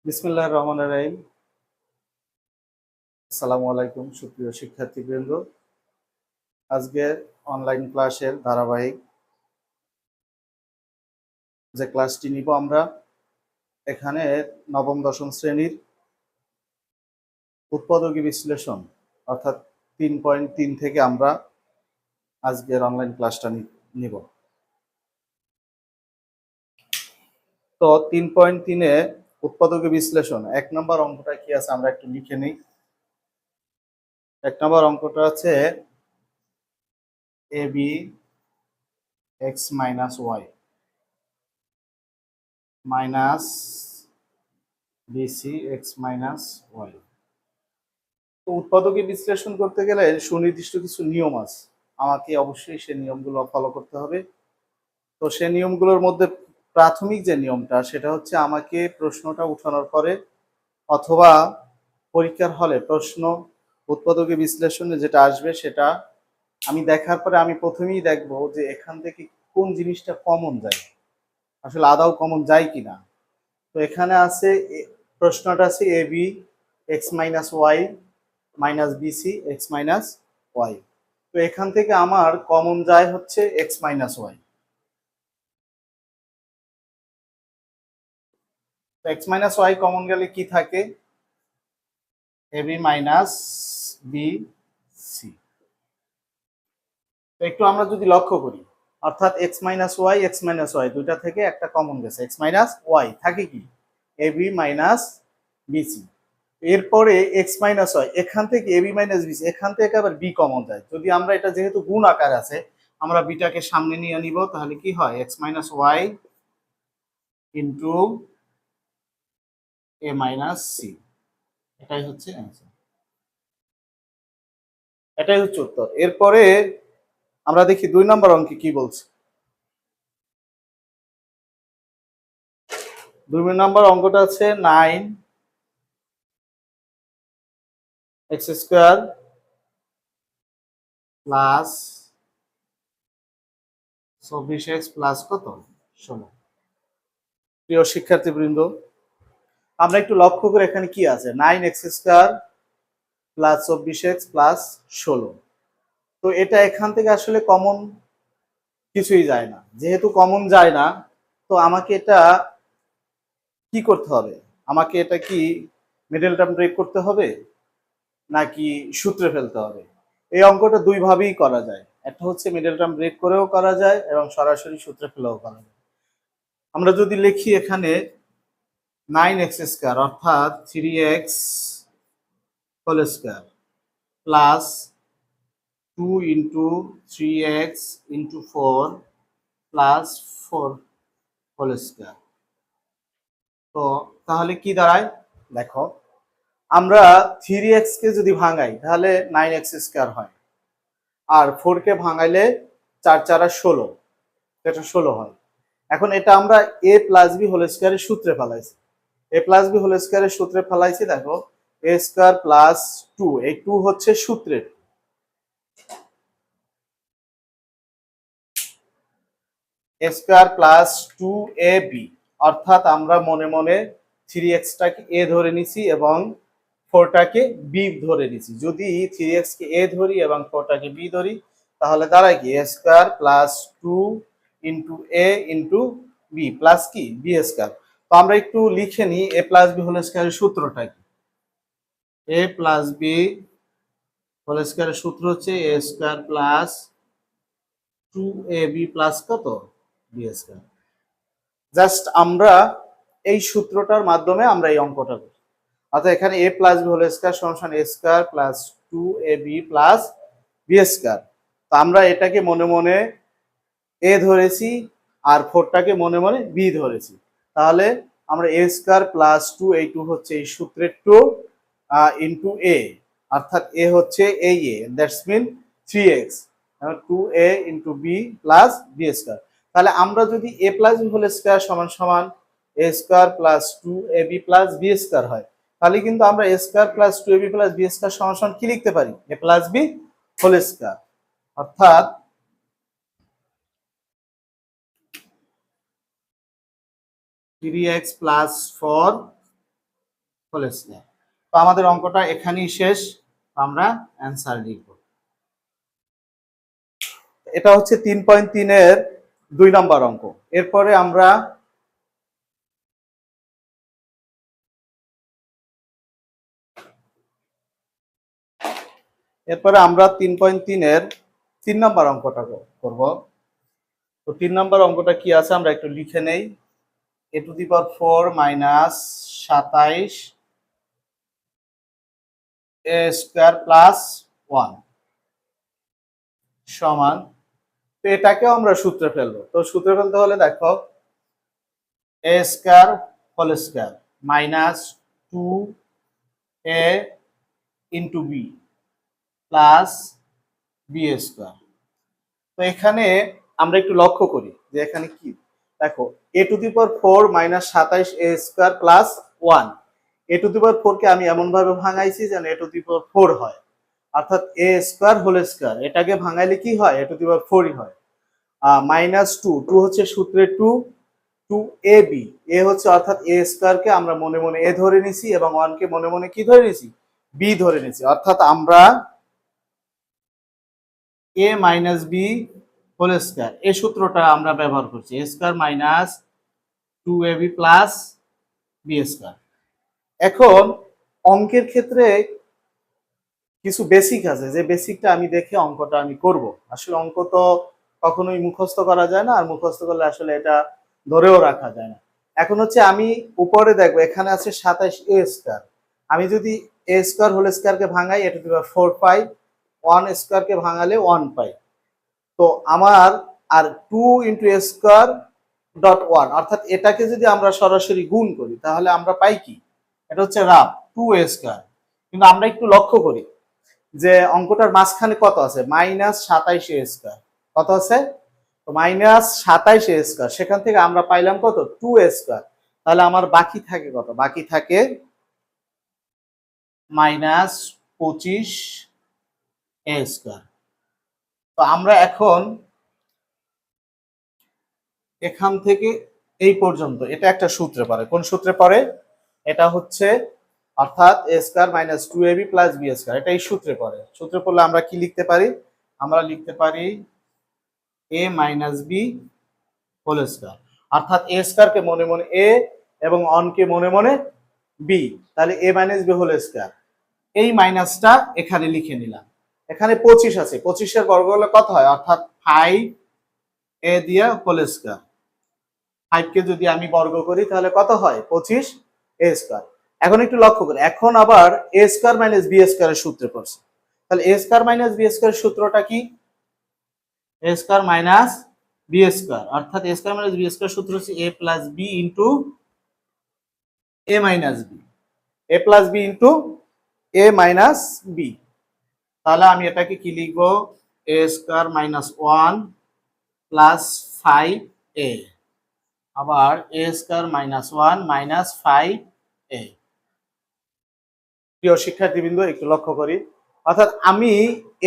বিসমিল্লাহির রহমানির রহিম। আসসালামু আলাইকুম সুপ্রিয় শিক্ষার্থীবৃন্দ। আজকের অনলাইন ক্লাসের ধারাবাহিক যে ক্লাসটি নিব আমরা এখানে নবম দশম শ্রেণীর উৎপাদকী বিশ্লেষণ অর্থাৎ 3.3 থেকে আমরা আজকের অনলাইন ক্লাসটা নিব। তো 3.3-এ উৎপাদকী বিশ্লেষণ 1 নম্বর অঙ্কটা কি আছে আমরা একটু লিখে নিই। 1 নম্বর অঙ্কটা আছে ab x minus y minus bc x minus y। তো উৎপাদকে বিশ্লেষণ করতে গেলে সুনির্দিষ্ট কিছু নিয়ম আছে, আমাকে অবশ্যই সেই নিয়মগুলো ফলো করতে হবে। তো সেই নিয়মগুলোর মধ্যে প্রাথমিক যে নিয়মটা সেটা হচ্ছে আমাকে প্রশ্নটা উঠানোর পরে অথবা পরীক্ষার হলে প্রশ্ন উৎপাদকে বিশ্লেষণে যেটা আসবে সেটা আমি দেখার পরে আমি প্রথমেই দেখব যে এখান থেকে কোন জিনিসটা কমন যায়, আসলে আদৌ কমন যায় কিনা। তো এখানে আছে প্রশ্নটা আছে A B X minus Y minus BC X minus Y. তো এখান থেকে আমার কমন যায় হচ্ছে এক্স মাইনাস ওয়াই। তো এক্স মাইনাস ওয়াই কমন গেলে কি থাকে, A B minus B C. তো একটু আমরা যদি লক্ষ্য করি অর্থাৎ এক্স মাইনাস ওয়াই দুইটা থেকে একটা কমন গেছে, এক্স মাইনাস ওয়াই থাকে কি এ বি মাইনাস বিসি। এরপরে এক্স মাইনাস ওয়াই এখান থেকে এবি মাইনাস বিসি, এখান থেকে আবার বি কমন যায়। যদি আমরা এটা যেহেতু গুণ আকার আছে আমরা বিটাকে সামনে নিয়ে নিব, তাহলে কি হয় এক্স মাইনাস ওয়াই ইন্টু এ মাইনাস সি। এটাই হচ্ছে অ্যান্সার, এটাই হচ্ছে উত্তর। এরপরে আমরা দেখি 2 নম্বর অঙ্কে কি বলছে। 2 নম্বর অঙ্কটা আছে 9x² প্লাস 24x প্লাস কত 16। প্রিয় শিক্ষার্থীবৃন্দ, আমরা একটু লক্ষ্য করে এখানে কি আছে 9x² প্লাস 24x প্লাস 16। তো এটা এখান থেকে আসলে কমন কিছুই যায় না, যেহেতু কমন যায় না তো আমাকে এটা কি করতে হবে, আমাকে এটা কি মিডল টার্ম ব্রেক করতে হবে নাকি সূত্রে ফেলতে হবে। এই অঙ্কটা দুই ভাবেই করা যায়, একটা হচ্ছে মিডল টার্ম ব্রেক করেও করা যায় এবং সরাসরি সূত্রে ফেলেও করা যায়। আমরা যদি লিখি এখানে 9x² অর্থাৎ 3x whole square plus 2 into 3x into 4 plus 4 whole square. তো তাহলে কি দাঁড়ায় দেখো, আমরা 3x কে যদি ভাঙাই তাহলে 9x² হয়, আর 4 কে ভাঙাইলে 4 4 16, এটা 16 হয়। এখন এটা আমরা a প্লাস বি হোল স্কয়ারের সূত্রে ফেলাইছি, a প্লাস বি হোল স্কয়ারের সূত্রে ফেলাইছি। দেখো a স্কয়ার প্লাস 2, এই 2 হচ্ছে সূত্রের, a স্কয়ার প্লাস 2ab অর্থাৎ আমরা মনে মনে 3x টাকে a ধরে নিছি এবং 4 টাকে b ধরে নিছি। যদি 3x কে a ধরি এবং 4 টাকে b ধরি তাহলে দাঁড়ায় কি a square plus 2 into a into b plus কি b স্কয়ার। তো আমরা একটু লিখে নিই a প্লাস b হোল স্কয়ারের সূত্রটা কি। a প্লাস b হোল স্কয়ারের সূত্র হচ্ছে a square plus 2ab plus কত b স্কয়ার। জাস্ট আমরা এই সূত্রটার মাধ্যমে আমরা এই অঙ্কটা করি। অর্থাৎ এখানে a plus B whole square সমান a square plus 2ab plus b square. তো আমরা এটাকে মনে মনে a ধরেছি আর 4টাকে মনে মনে b ধরেছি, তাহলে আমরা a স্কয়ার প্লাস 2, এই 2 হচ্ছে এই সূত্রের 2 ইনটু a, অর্থাৎ a হচ্ছে এই a, that's mean 3x, 2a into b plus b square. তাহলে আমরা যদি a plus B whole square সমান সমান a square plus 2ab plus b square হয়, তাহলে কিন্তু আমরা a square plus 2ab plus b square সমান সমান কি লিখতে পারি a plus b whole square. অর্থাৎ 3x প্লাস 4 হোল স্কয়ার। তো আমাদের অঙ্কটা এখানেই শেষ, আমরা অ্যান্সার লিখব। এটা হচ্ছে 3.3 এর 2 নম্বর অঙ্ক। এরপরে আমরা এরপরে আমরা 3.3 এর 3 নম্বর অঙ্কটা করব। তো 3 নম্বর অঙ্কটা কি আছে আমরা একটু লিখে নেই। a two the power 4 minus 27 a square plus 1 সমান, তো এটাকেও আমরা সূত্রে ফেলবো। তো সূত্রে ফেলতে হলে দেখো a square whole square minus 2a into B plus B square. তো এখানে আমরা একটু লক্ষ্য করি যে এখানে কি দেখো, a to the power 4 minus 27 a square plus 1। A to the power 4 কে আমি এমন ভাবে ভাঙাইছি যেন এ টু দি পাওয়ার 4 হয়, অর্থাৎ এ স্কয়ার হোল স্কয়ার, এটাকে ভাঙাইলে কি হয়, এ টু দি পাওয়ার 4ই হয়। মাইনাস 2, 2 হচ্ছে সূত্রে 2, 2ab, এ হচ্ছে অর্থাৎ এ স্কয়ার কে আমরা মনে মনে এ ধরে নিছি এবং 1 কে মনে মনে কি ধরে নিছি, বি ধরে নিছি, অর্থাৎ আমরা a minus b whole square এই সূত্রটা আমরা ব্যবহার করছি, a square minus 2ab plus B square. এখন অঙ্কের ক্ষেত্রে কিছু বেসিক আছে, যে বেসিকটা আমি দেখে অঙ্কটা আমি করব। আসলে অঙ্ক তো কখনোই মুখস্থ করা যায় না, আর মুখস্থ করলে আসলে এটা ধরেও রাখা যায় না। এখন হচ্ছে আমি উপরে দেখবো এখানে আছে 27 এ স্কয়ার, আমি যদি এ স্কয়ার হোল স্কয়ারকে ভাঙাই এটা টু দি পাওয়ার 4 পাই, 1 স্কয়ারকে ভাঙালে 1 পাই। তো আমার আর 2 ইন্টু এ স্কয়ার ডট 1, অর্থাৎ এটাকে যদি আমরা সরাসরি গুণ করি তাহলে আমরা পাই কি, এটা হচ্ছে রাফ 2 এ স্কয়ার। কিন্তু আমরা একটু লক্ষ্য করি যে অঙ্কটার মাঝখানে কত আছে, মাইনাস 27 এ স্কয়ার, কত আছে, তো মাইনাস 27 এ স্কয়ার, সেখান থেকে আমরা পাইলাম কত, 2 এ স্কয়ার। তাহলে আমার বাকি থাকে কত, বাকি থাকে মাইনাস 25 এ স্কয়ার। তো আমরা এখন এখান থেকে এই পর্যন্ত এটা একটা সূত্রে পড়ে, কোন সূত্রে পড়ে, এটা হচ্ছে অর্থাৎ a square minus 2ab plus B square, এটা এই সূত্রে পড়ে। সূত্রে পড়লে আমরা কি লিখতে পারি, আমরা লিখতে পারি এ মাইনাস বি হোল স্কয়ার, অর্থাৎ এ স্কয়ারকে মনে মনে এ এবং অনকে মনে মনে বি, তাহলে এ মাইনাস বি হোল স্কয়ার। এই মাইনাসটা এখানে লিখে নিলাম। এখানে 25 আছে, 25 এর বর্গ হলে কত হয়, অর্থাৎ 5 এ দিয়া হোল স্কয়ার, 5 কে যদি আমি বর্গ করি তাহলে কত হয়, 25 এ স্কয়ার। এখন একটু লক্ষ্য করি, এখন আবার এ স্কয়ার মাইনাস বি স্কয়ারের সূত্রে পড়ছে। তাহলে এ স্কয়ার মাইনাস বি স্কয়ারের সূত্রটা কি, এ স্কয়ার মাইনাস বি স্কয়ার, অর্থাৎ a square minus B square সূত্র হচ্ছে এ প্লাস বি ইন্টু এ মাইনাস বি, এ প্লাস বি ইন্টু এ মাইনাস বি। তাহলে আমি এটাকে কি লিখবো, এ স্কয়ার মাইনাস 1 প্লাস 5a, আবার a square minus 1 minus 5a। প্রিয় শিক্ষার্থীবৃন্দ একটু লক্ষ্য করি, অর্থাৎ আমি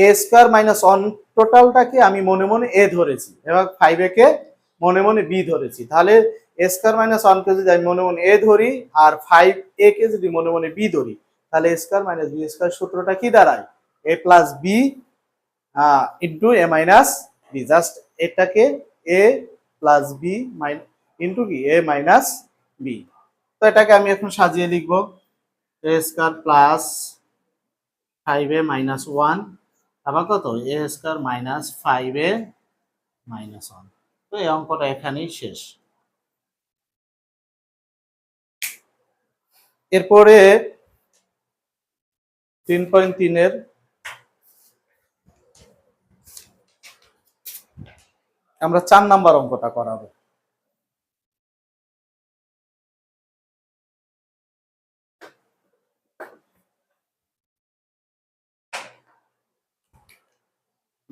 এ স্কয়ার মাইনাস 1 টোটালটাকে আমি মনে মনে এ ধরেছি এবং 5a কে মনে মনে বি ধরেছি। তাহলে এ স্কয়ার মাইনাস 1 কে যদি আমি মনে মনে এ ধরি আর 5a কে যদি মনে মনে বি ধরি, তাহলে এ স্কয়ার মাইনাস বি স্কয়ার সূত্রটা কি দাঁড়ায়, এ প্লাস বি ইন্টু এ মাইনাস বি, জাস্ট এটাকে এ প্লাস বি ইন্টু কি এ মাইনাস বি। তো এটাকে আমি এখন সাজিয়ে লিখবো, এ স্কয়ার প্লাস 5a মাইনাস 1, আবার কত, এ স্কয়ার মাইনাস 5a মাইনাস 1। তো এই অঙ্কটা এখানেই শেষ। এরপরে 3.3 এর আমরা 4 নাম্বার অঙ্কটা করাবো।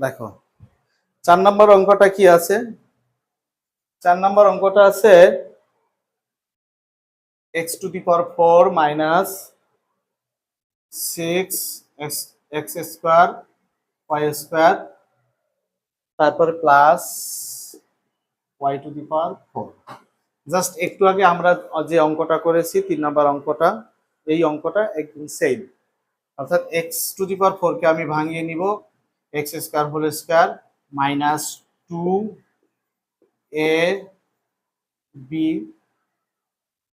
দেখো 4 নাম্বার অঙ্কটা কি আছে, 4 নাম্বার অঙ্কটা আছে x to the power 4 minus 6 x square y square, তারপর plus y to the power 4। Just একটু আগে আমরা যে অঙ্কটা করেছি 3 নাম্বার অঙ্কটা, এই অঙ্কটা একদম সেম, অর্থাৎ এক্স টু দি পাওয়ার 4 কে আমি ভাঙিয়ে নিব X square whole square minus 2 A B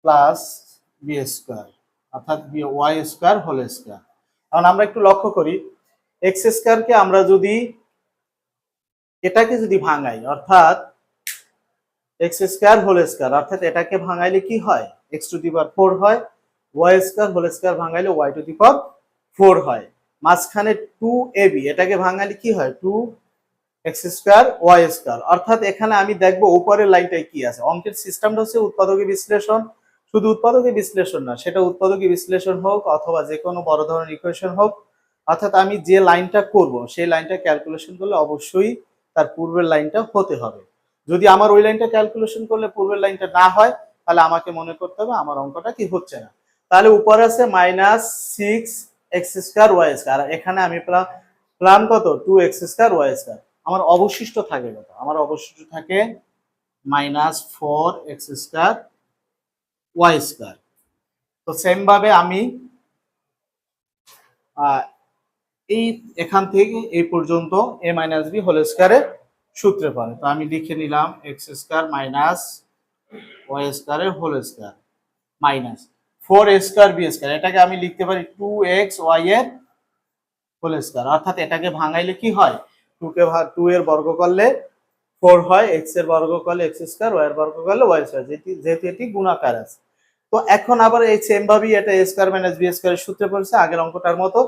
plus B square, অর্থাৎ B Y square whole square. এখন আমরা একটু লক্ষ্য করি, এক্স স্কয়ারকে আমরা যদি এটাকে যদি ভাঙাই, অর্থাৎ এক্স স্কয়ার হোল স্কয়ার, অর্থাৎ এটাকে ভাঙাইলে কি হয়, এক্স টু দি পাওয়ার 4 হয়, ওয়াই স্কয়ার হোল স্কয়ার ভাঙাইলে ওয়াই টু দি পাওয়ার 4 হয়। মাঝখানে 2ab, এটাকে ভাঙাইলে কি হয়, 2x স্কয়ার ওয়াই স্কয়ার। অর্থাৎ এখানে আমি দেখবো উপরের লাইনটায় কি আছে। অঙ্কের সিস্টেমটা হচ্ছে উৎপাদকী বিশ্লেষণ, শুধু উৎপাদকী বিশ্লেষণ না, সেটা উৎপাদকী বিশ্লেষণ হোক অথবা যে কোনো বড় ধরনের ইকুয়েশন হোক, অর্থাৎ আমি যে লাইনটা করব সেই লাইনটা ক্যালকুলেশন করলে অবশ্যই তার পূর্বের লাইনটা হতে হবে। যদি আমার ওই লাইনটা ক্যালকুলেশন করলে পূর্বের লাইনটা না হয়, তাহলে আমাকে মনে করতে হবে আমার অঙ্কটা কি হচ্ছে না। তাহলে উপরে আছে -6x²y², আর এখানে আমি প্লাম কত, 2x²y²। আমার অবশিষ্ট থাকে কত, আমার অবশিষ্ট থাকে -4x²y²। তো সেম ভাবে আমি এই এখান থেকে এই পর্যন্ত a মাইনাস বি হোল স্কয়ারের সূত্রে পারে। তো আমি লিখে নিলাম x² মাইনাস y² এর whole square minus 4a² b², এটাকে আমি লিখতে পারি 2xy এর হোল স্কয়ার। অর্থাৎ এটাকে ভাঙাইলে কি হয়, 2 এর বর্গ করলে 4 হয়, x এর বর্গ করলে x², y এর বর্গ করলে y², যেহেতু এটি গুণাকার আছে। তো এখন আবার এই সেম ভাবেই এটা a² মাইনাস b² এর সূত্রে পড়ছে আগের অঙ্কটার মতো।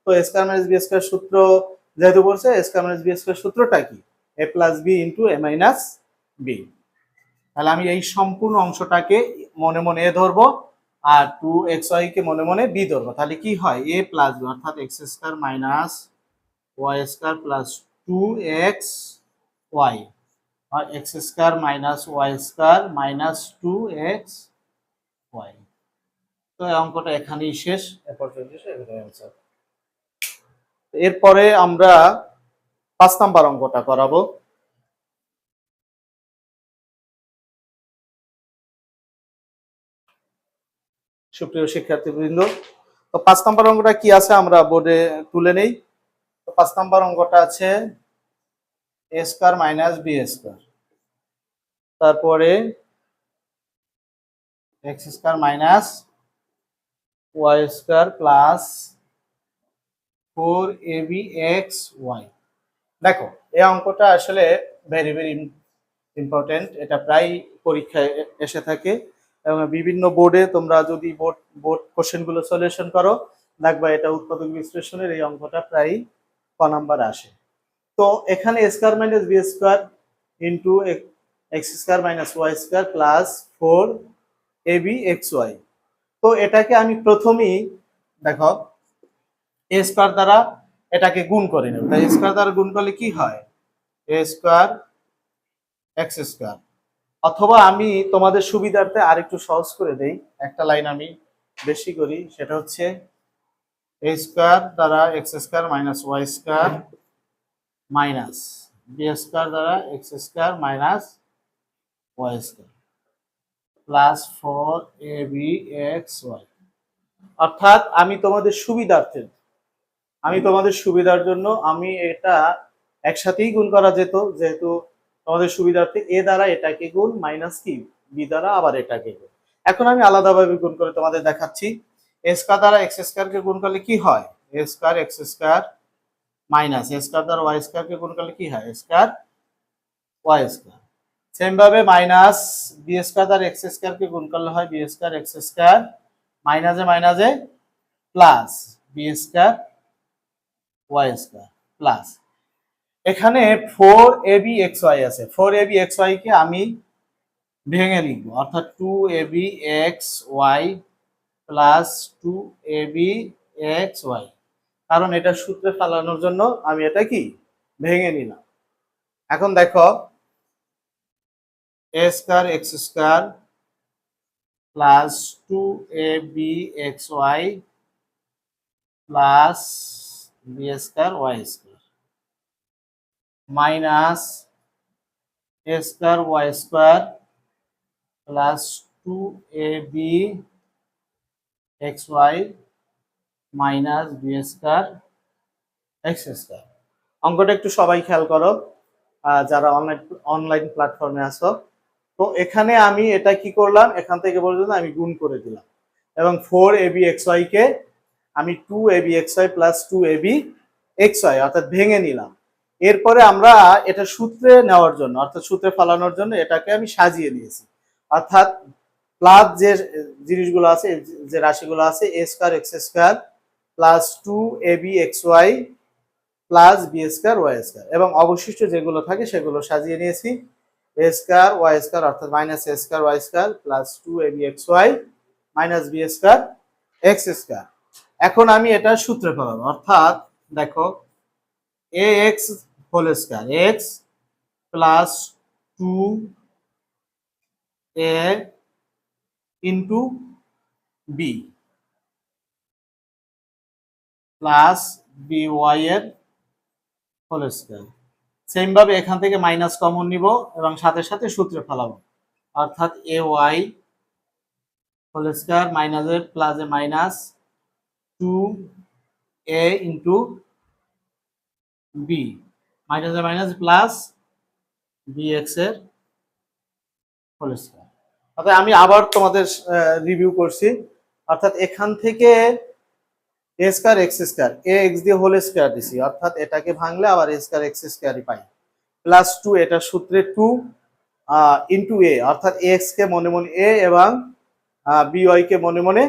তো a² মাইনাস b² সূত্র যেহেতু পড়ছে, a² মাইনাস b² সূত্রটা কি, a plus B into a minus B. তাহলে আমি এই সম্পূর্ণ অংশটাকে মনে মনে এ ধরবো আর 2xy কে মনে মনে বি ধরবো। তাহলে কি হয়, a প্লাস বি, অর্থাৎ x² minus y² plus 2xy, আর x² minus y² minus 2xy। তো এই অঙ্কটা এখানেই শেষ, এ পর্যন্ত শেষ। এরপরে আমরা 5 নাম্বার অঙ্কটা করাবো। সুপ্রিয় শিক্ষার্থীবৃন্দ, তো 5 নাম্বার অঙ্কটা কি আছে আমরা বোর্ডে তুলে নেই। তো 5 নাম্বার অঙ্কটা আছে a² মাইনাস b², তারপরে x² minus y² plus 4abxy। দেখো এই অঙ্কটা আসলে ভেরি ভেরি ইম্পর্টেন্ট, এটা প্রায় পরীক্ষায় এসে থাকে এবং বিভিন্ন বোর্ডে তোমরা যদি বোর্ড কোশ্চেনগুলো সলিউশন করো, দেখবা এটা উৎপাদক বিশ্লেষণের এই অঙ্কটা প্রায় ক নাম্বার আসে। তো এখানে a² minus b² into x² minus y² plus 4abxy। তো এটাকে আমি প্রথমেই দেখো a² দ্বারা এটাকে গুণ করে নেব। তাই a² দ্বারা গুণ করলে কি হয়, a² x²। অথবা আমি তোমাদের সুবিধার্থে আরেকটু সহজ করে দেই, একটা লাইন আমি বেশি করি, সেটা হচ্ছে a² দ্বারা x² minus y² minus b² দ্বারা x² minus y² plus 4abxy। অর্থাৎ আমি তোমাদের সুবিধার জন্য আমি এটা একসাথেই গুণ করা যেত, যেহেতু তোমাদের সুবিধার্থে এ দ্বারা এটাকে গুণ মাইনাস কি বি দ্বারা আবার এটাকে গুণ। এখন আমি আলাদাভাবে গুণ করে তোমাদের দেখাচ্ছি। a² দ্বারা x² কে গুণ করলে কি হয়, a² x² মাইনাস a² দ্বারা y² কে গুণ করলে কি হয়, a² y²। সেম ভাবে মাইনাস b² দ্বারা x² কে গুণ করলে হয় b² x², মাইনাসে মাইনাসে প্লাস b² y² প্লাস এখানে 4abxy আছে, 4abxy কে আমি ভেঙে লিখব, অর্থাৎ 2abxy প্লাস 2abxy, কারণ এটা সূত্রে ফেলানোর জন্য আমি এটা কি ভেঙে নিলাম। এখন দেখো a² x² plus 2abxy plus b² y² minus a² y² plus 2ab X Y minus B square x square. অঙ্কটা একটু সবাই খেয়াল করো, যারা অনলাইন প্ল্যাটফর্মে আছো। তো এখানে আমি এটা কি করলাম, এখান থেকে পর্যন্ত আমি গুণ করে দিলাম এবং 4ab xy কে আমি 2ab xy plus 2ab xy অর্থাৎ ভেঙে নিলাম। এরপরে আমরা এটা সূত্রে নেওয়ার জন্য অর্থাৎ সূত্রে ফেলানোর জন্য এটাকে আমি সাজিয়ে নিয়েছি। অর্থাৎ প্লাস যে জিনিসগুলো আছে, যে রাশিগুলো আছে, a square x square plus 2ab xy plus B square Y square, এবং অবশিষ্ট যেগুলো থাকে সেগুলো সাজিয়ে নিয়েছি। এ স্কয়ার ওয়াই স্কয়ার অর্থাৎ minus a square Y square plus 2ab xy minus B square x square. এখন আমি এটা সূত্রে ফেলাবো, অর্থাৎ দেখো a x whole square x plus 2a into B plus B y এর হোল স্কয়ার। সেম ভাবে এখান থেকে মাইনাস কমন নিব এবং সাথে সাথে সূত্রে ফেলাবো, অর্থাৎ এ y whole square minus a plus a minus 2a into b minus a minus plus b x এর হোল স্কয়ার। অর্থাৎ আমি আবার তোমাদের রিভিউ করছি, অর্থাৎ এখান থেকে a square x square a x দিয়ে হোল স্কয়ার দিছি, অর্থাৎ এটাকে ভাঙলে আবার এ স্কয়ার এক্স স্কয়ারই পাই, প্লাস 2 এটা সূত্রে 2 ইন্টু এ অর্থাৎ এক্স কে মনে মনে এ এবং বি ওয়াই কে মনে মনে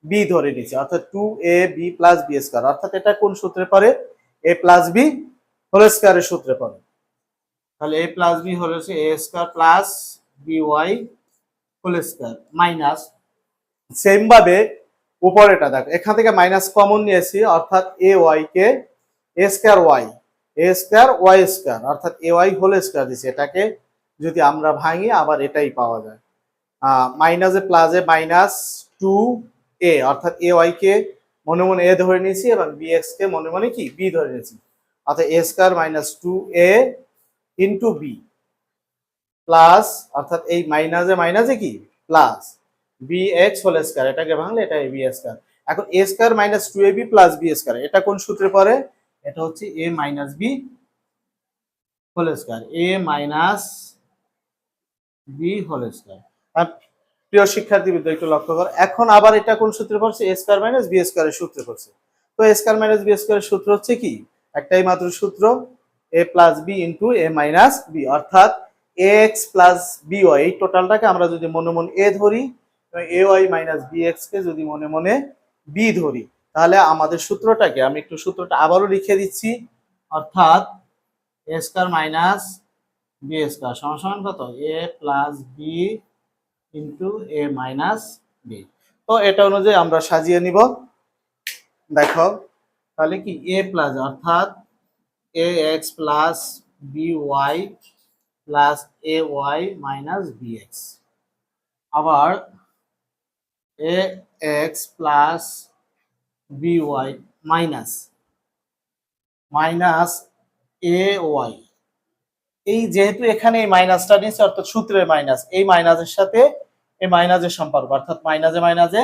বি ধরে নিচ্ছে, অর্থাৎ 2ab প্লাস বি স্কয়ার। অর্থাৎ এটা কোন সূত্রে পড়ে, a প্লাস বি হোল স্কয়ারের সূত্রে পড়ে। তাহলে a প্লাস বি হলো a square plus B Y whole square minus, same ভাবে উপরেটা দেখো এখান থেকে মাইনাস কমন নিয়েছি, অর্থাৎ এ ওয়াই কে এ স্কয়ার ওয়াই স্কয়ার অর্থাৎ এ ওয়াই হোল স্কয়ার দিছি। এটাকে যদি আমরা ভাঙি আবার এটাই পাওয়া যায়, মাইনাসে প্লাসে মাইনাস 2a অর্থাৎ এ ওয়াই কে মনে মনে এ ধরে নিয়েছি এবং বি এক্স কে মনে মনে কি বি ধরে নিয়েছি, অর্থাৎ a square minus 2a into B plus, অর্থাৎ এই মাইনাসে মাইনাসে কি plus b x whole square, এটাকে ভাঙলে এটা বি স্কয়ার। এখন a square minus 2ab plus B square এটা কোন সূত্রে পড়ে, এটা হচ্ছে a minus b whole square, a minus b whole square. প্রিয় শিক্ষার্থীবৃন্দ একটু লক্ষ্য করো, এখন আবার এটা কোন সূত্রে পড়ছে, এ স্কয়ার মাইনাস বি স্কয়ারের সূত্রে পড়ছে। তো এ স্কয়ার মাইনাস বি স্কয়ারের সূত্র হচ্ছে কি, একটাই মাত্র সূত্র, এ প্লাস বি ইন্টু এ মাইনাস বি, অর্থাৎ a x plus B Y এই টোটালটাকে আমরা যদি মনে মনে এ ধরি এবং এ ওয়াই মাইনাস বি এক্স কে যদি মনে মনে বি ধরি, তাহলে আমাদের সূত্রটাকে আমি একটু সূত্রটা আবারও লিখে দিচ্ছি, অর্থাৎ a square minus B square সমান সমান কত, এ প্লাস বি ইন্টু এ মাইনাস বি। তো এটা অনুযায়ী আমরা সাজিয়ে নিব। দেখো তাহলে কি এ প্লাস অর্থাৎ a x plus B y plus a y minus b x, আবার a x plus B y minus minus a y, এই যেহেতু এখানে এই মাইনাসটা নিচ্ছে অর্থাৎ সূত্রের মাইনাস, এই মাইনাসের সাথে এই মাইনাসের সম্পর্ক, অর্থাৎ মাইনাসে মাইনাসে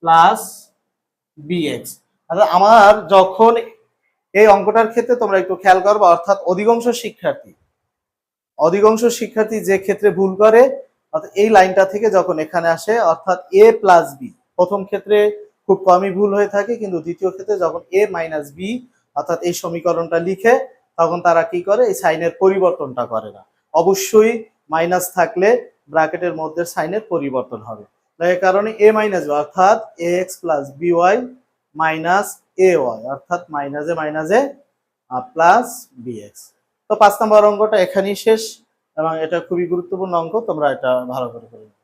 প্লাস বিএক্স। অর্থাৎ আমার যখন এই অঙ্কটার ক্ষেত্রে তোমরা একটু খেয়াল করবে, অর্থাৎ অধিকাংশ শিক্ষার্থী যে ক্ষেত্রে ভুল করে, অর্থাৎ এই লাইনটা থেকে যখন এখানে আসে অর্থাৎ এ প্লাস বি, প্রথম ক্ষেত্রে খুব কমই ভুল হয়ে থাকে, কিন্তু দ্বিতীয় ক্ষেত্রে যখন এ মাইনাস বি অর্থাৎ এই সমীকরণটা লিখে তখন তারা কি করে, এই সাইনের পরিবর্তনটা করে না। অবশ্যই মাইনাস থাকলে ব্র্যাকেটের মধ্যে সাইনের পরিবর্তন হবে, এই কারণে এ মাইনাস বি অর্থাৎ a x plus B y minus a y অর্থাৎ মাইনাসে মাইনাসে প্লাস বি এক্স। তো 5 নম্বর অঙ্কটা এখানেই শেষ এবং এটা খুবই গুরুত্বপূর্ণ অঙ্ক, তোমরা এটা ভালো করে করবে।